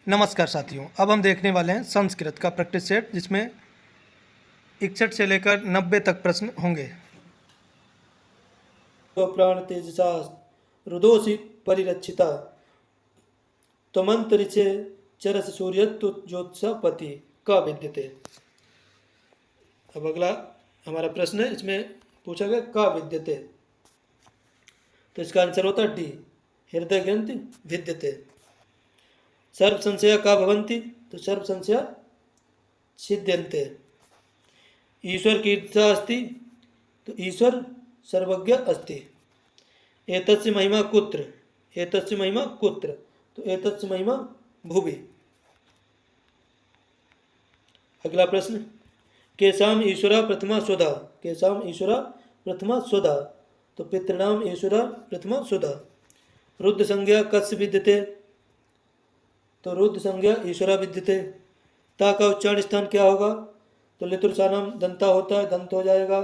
नमस्कार साथियों, अब हम देखने वाले हैं संस्कृत का प्रैक्टिस सेट, जिसमें 61 से लेकर 90 तक प्रश्न होंगे। प्राण तेजसा रुदोषि परिरक्षिता त्वमंतरिक्षे चरस सूर्यत्व ज्योत्सा पति का विद्यते। अब अगला हमारा प्रश्न है, इसमें पूछा गया का विद्यते, तो इसका आंसर होता है डी, हृदय ग्रंथि विद्यते। सर्व संशया का भवंती, तो सर्व संशया सिद्ध्यन्ते। ईश्वर कीर्तिता अस्ति, तो ईश्वर सर्वज्ञ अस्ति। एतस्य महिमा कुत्र, एतस्य महिमा कुत्र, तो एतस्य महिमा भुवि। अगला प्रश्न, केशाम ईश्वरा प्रथमा स्वधा, केशाम ईश्वरा प्रथमा स्वधा, तो पितृणाम ईश्वरा प्रथमा स्वधा। रुद्र संज्ञा कस्य विद्यते, तो रुद्र संज्ञा ईश्वरा विद्यते। ता का उच्चारण स्थान क्या होगा, तो लितुरसानाम दंता होता है, दंत हो जाएगा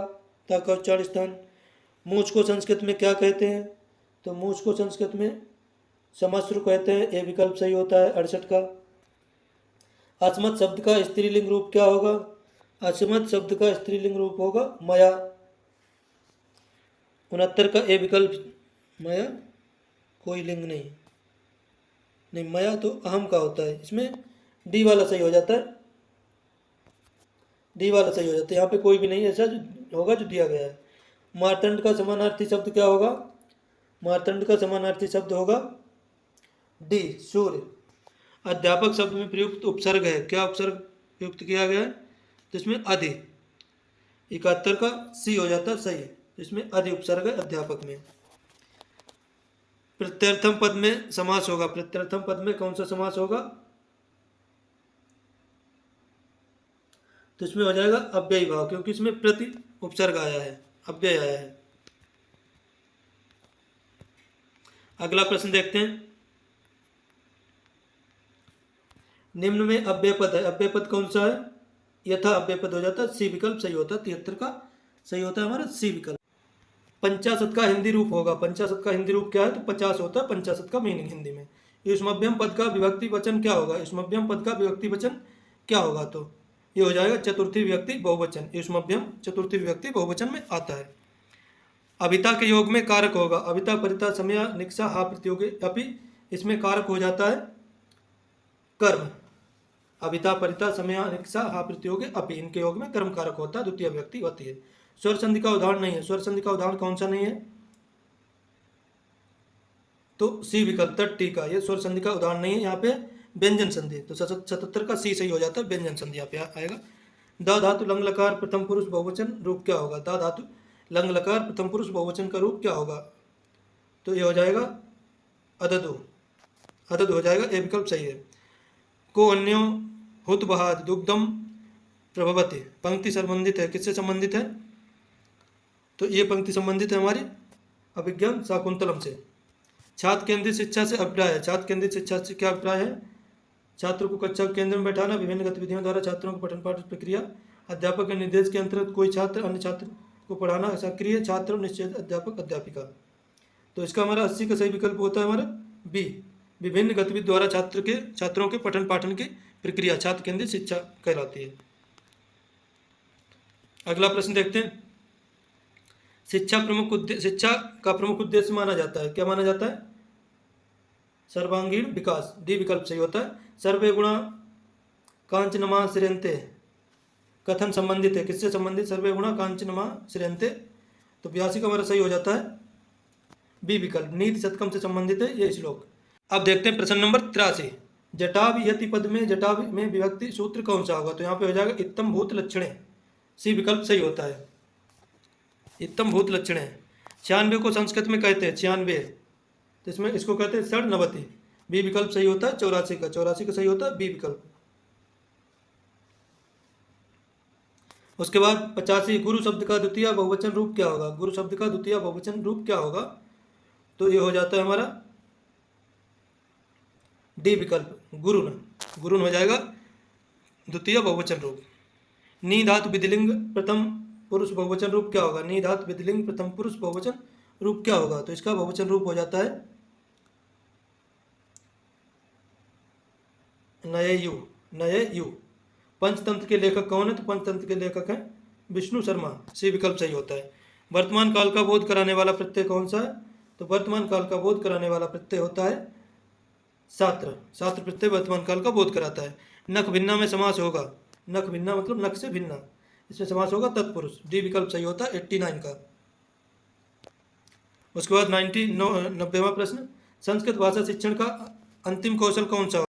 ता का उच्चारण स्थान। मूछ को संस्कृत में क्या कहते हैं, तो मूछ को संस्कृत में समश्रु कहते हैं, ये विकल्प सही होता है 68 का। अस्मत् शब्द का स्त्रीलिंग रूप क्या होगा, अस्मत् शब्द का स्त्रीलिंग रूप होगा मया। 69 का ए विकल्प, मया कोई लिंग नहीं, मया तो अहम का होता है, इसमें डी वाला सही हो जाता है, डी वाला सही हो जाता है, यहाँ पे कोई भी नहीं ऐसा होगा जो दिया गया है। मार्तंड का समानार्थी शब्द क्या होगा, मार्तंड का समानार्थी शब्द होगा डी, सूर्य। अध्यापक शब्द में प्रयुक्त उपसर्ग है, क्या उपसर्ग प्रयुक्त किया गया है, तो इसमें अधि। 71 का सी हो जाता है सही, इसमें अधि उपसर्ग है अध्यापक में। प्रत्यर्थम पद में समास होगा, प्रत्यर्थम पद में कौन सा समास होगा, तो इसमें हो जाएगा अव्ययी भाव, क्योंकि इसमें प्रति उपसर्ग आया है, अव्यय आया है। अगला प्रश्न देखते हैं, निम्न में अव्यय पद है, अव्यय पद कौन सा है, यथा अव्यय पद हो जाता है, सी विकल्प सही होता है। 73 का सही होता है हमारा सी विकल्प। 50 का हिंदी रूप होगा, 50 का हिंदी रूप क्या है, तो 50 होता है 50 का मीनिंग हिंदी में। युष्मभ्यम पद का विभक्ति वचन क्या होगा, युष्मभ्यम पद का विभक्ति वचन क्या होगा, तो ये हो जाएगा चतुर्थी विभक्ति बहुवचन। युष्मभ्यम चतुर्थी विभक्ति बहुवचन में आता है। अभिता के योग में कारक होगा, अभिता परिता समया निक्षा हा प्रतियोगी अपि, इसमें कारक हो जाता है कर्म। अभिता परिता समया निक्षा हा प्रतियोगी अपि, इनके योग में कर्म कारक होता है, द्वितीय विभक्ति होती है। स्वर संधि का उदाहरण नहीं है, स्वर संधि का उदाहरण कौन सा नहीं है, तो सी विकल्प टी का, ये स्वर संधि का उदाहरण नहीं है, यहाँ पे व्यंजन संधि, तो 77 का सी सही हो जाता है, व्यंजन संधि यहाँ पे आएगा। द धातु लंग लकार प्रथम पुरुष बहुवचन रूप क्या होगा, द धातु लंग लकार प्रथम पुरुष बहुवचन का रूप क्या होगा, तो ये हो जाएगा अददु, अदद हो जाएगा, ये विकल्प सही है। को अन्यो हुत बहाद दुग्धम प्रभवते, पंक्ति संबंधित है, किससे संबंधित है, तो ये पंक्ति संबंधित है हमारी अभिज्ञान शाकुंतलम से। छात्र केंद्रित शिक्षा से अभिप्राय है, छात्र केंद्रित शिक्षा से क्या अभिप्राय है, छात्रों को कक्षा केंद्र में बैठाना, विभिन्न गतिविधियों द्वारा छात्रों को पठन पाठ प्रक्रिया, अध्यापक के निर्देश के अंतर्गत कोई छात्र अन्य छात्र को पढ़ाना, सक्रिय छात्र निश्चित अध्यापक अध्यापिका, तो इसका हमारा 80 का सही विकल्प होता है हमारा बी, विभिन्न गतिविधि द्वारा छात्रों के पठन पाठन की प्रक्रिया छात्र केंद्रित शिक्षा कहलाती है। अगला प्रश्न देखते हैं, शिक्षा का प्रमुख उद्देश्य माना जाता है, क्या माना जाता है, सर्वांगीण विकास, डी विकल्प सही होता है। सर्वे गुणा कांचनमा श्रेयन्ते, कथन संबंधित है, किससे संबंधित, सर्वे गुणा कांचनमा श्रेयन्ते, तो 82 का हमारा सही हो जाता है बी विकल्प, नीति शतकम से संबंधित है ये श्लोक। अब देखते हैं प्रश्न नंबर 83, जटाव यति पद में जटाव में विभक्ति सूत्र कौन सा होगा, तो यहाँ पे हो जाएगा इत्तम भूत लक्षणे, सी विकल्प सही होता है, इत्तम भूत लक्षण है। 96 को संस्कृत में कहते हैं 96, तो इसमें इसको कहते हैं षड्नवति, बी विकल्प सही होता है। 84 का सही होता है बी विकल्प। उसके बाद 85, गुरु शब्द का द्वितीय बहुवचन रूप क्या होगा, गुरु शब्द का द्वितीय बहुवचन रूप क्या होगा, तो ये हो जाता है हमारा डी विकल्प, गुरुन, गुरुन हो जाएगा द्वितीय बहुवचन रूप। नी धातु विधिलिंग प्रथम पुरुष बहुवचन रूप क्या होगा, नी धातु विधिलिंग प्रथम पुरुष बहुवचन रूप क्या होगा, तो इसका बहुवचन रूप हो जाता है नये यू। पंचतंत्र के लेखक कौन है? तो पंचतंत्र के लेखक हैं विष्णु शर्मा। सी विकल्प सही होता है। वर्तमान काल का बोध कराने वाला प्रत्यय कौन सा है? तो वर्तमान काल का बोध कराने वाला प्रत्यय होता है सात्र। सात्र प्रत्यय वर्तमान काल का बोध कराता है। नख भिन्ना में समास होगा। नख भिन्ना मतलब नख से भिन्ना, इसमें समास होगा तत्पुरुष। डी विकल्प सही होता है 89 का। उसके बाद 90वां प्रश्न, संस्कृत भाषा शिक्षण का अंतिम कौशल कौन सा